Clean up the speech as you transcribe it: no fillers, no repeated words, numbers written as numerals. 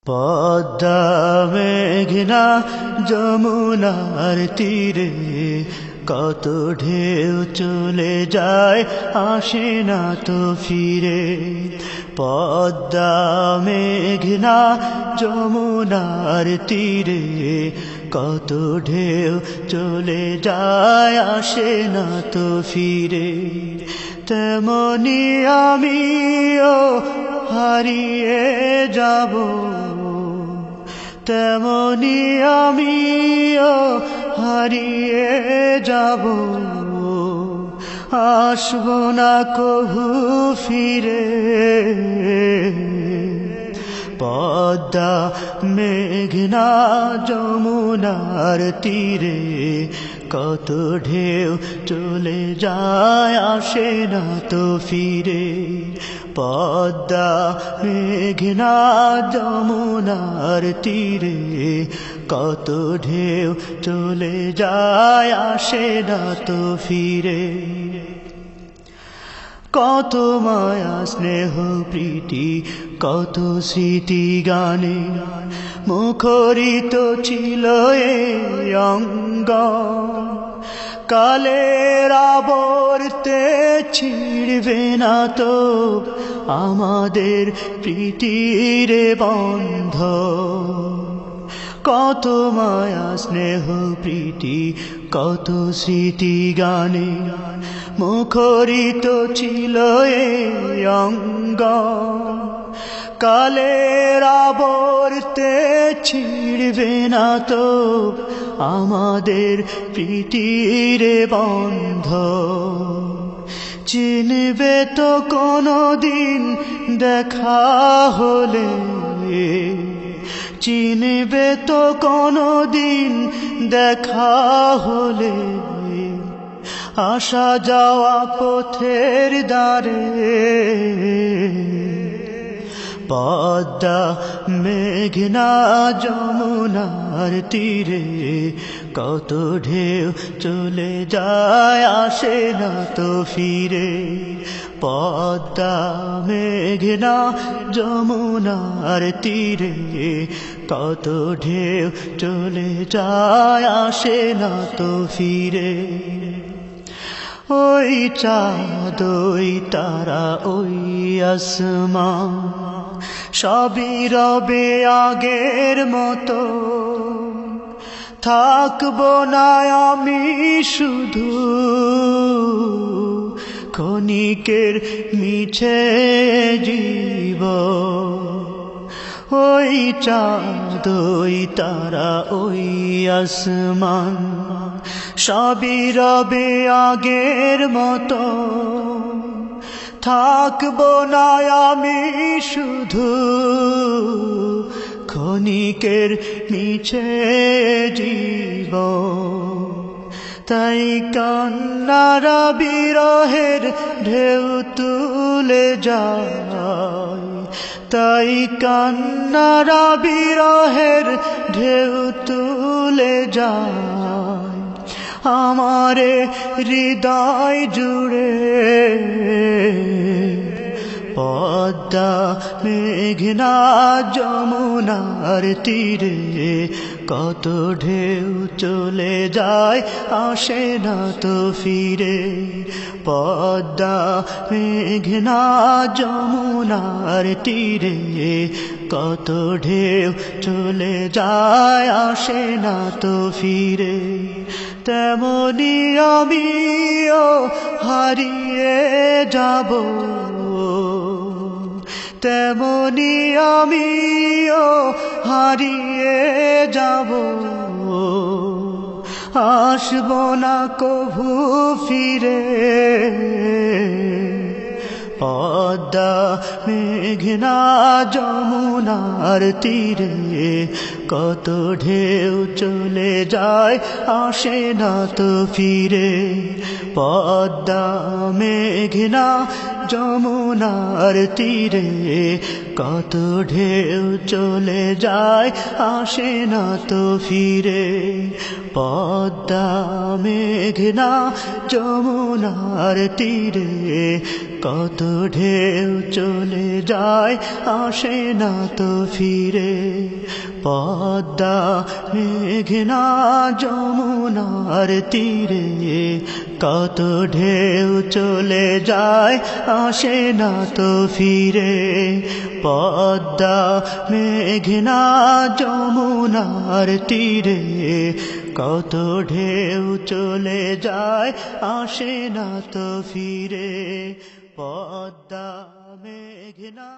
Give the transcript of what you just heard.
পদ্মা মেঘনা যমুনার তীরে কত ঢেউ চলে যায় আসে না তো ফিরে। পদ্মা মেঘনা যমুনার তীরে কত ঢেউ চলে যায় আসে না তো ফিরে। তেমনি আমিও হারিয়ে যাব, তেমনি আমিও হারিয়ে যাব, আসব না কভু ফিরে। পদ্মা মেঘনা যমুনার তীরে কত ঢেউ চলে যায় আসে না তো ফিরে। পদ্মা মেঘনা যমুনার তীরে কত ঢেউ চলে যায় আসে না তো ফিরে। কত মায়া স্নেহ প্রীতি কত স্মৃতি গানে মুখরিত ছিল এই অঙ্গ। কালের আবর্তে ছিড়বে না তো আমাদের প্রীতির বন্ধ। কত মায়া স্নেহ প্রীতি কত স্মৃতি গানে মুখরিত ছিল এই অঙ্গ। কালের আবর্তে ছিড়বে না তো আমাদের প্রীতির বন্ধ। চিনবে তো কোনদিন দেখা হলে, চিনবে তো কোনদিন দেখা হলে আসা যাওয়া পথের দ্বারে। পদ্মা মেঘনা যমুনার তীরে কত ঢেউ চলে যায় আসে না তো ফিরে। পদ্মা মেঘনা যমুনার তীরে কত ঢেউ চলে যায় আসে না তো ফিরে। ওই চাঁদ ওই তারা ওই আসমান সবই রবে আগের মতো। থাকবো না আমি শুধু ক্ষণিকের মিছে জীবন। ওই চাঁদ ওই তারা ওই আসমান সবই রবে আগের মতো। থাকবো না আমি শুধু ক্ষণিকের মিছে জীবন। তাই কান্নারা বিরহের ঢেউ তুলে যায়, তাই কান্নারা বিরহের ঢেউ তুলে যায় আমারে হৃদয় জুড়ে। পদ্মা মেঘনা যমুনার তীরে কত ঢেউ চলে যায় আসে না তো ফিরে। পদ্মা মেঘনা যমুনার তীরে কত ঢেউ চলে যায় আসে না তো ফিরে। তেমনি আমিও হারিয়ে যাব, তেমনি আমিও হারিয়ে যাব, আসব না কভু ফিরে। পদ্মা মেঘনা যমুনার তীরে কত ঢেউ চলে যায় আসে না তো ফিরে পদ্মা মেঘনা যমুনার তীরে কত ঢেউ চলে যায় আসে না তো ফিরে পদ্মা মেঘনা যমুনার তীরে কত ঢেউ চলে যায় আসে না তো ফিরে পদ্মা মেঘনা যমুনার তীরে কত ঢেউ চলে যায় আসে না তো ফিরে পদ্মা মেঘনা যমুনার তীরে কত ঢেউ চলে যায় আসে না তো ফিরে পদ্মা মেঘনা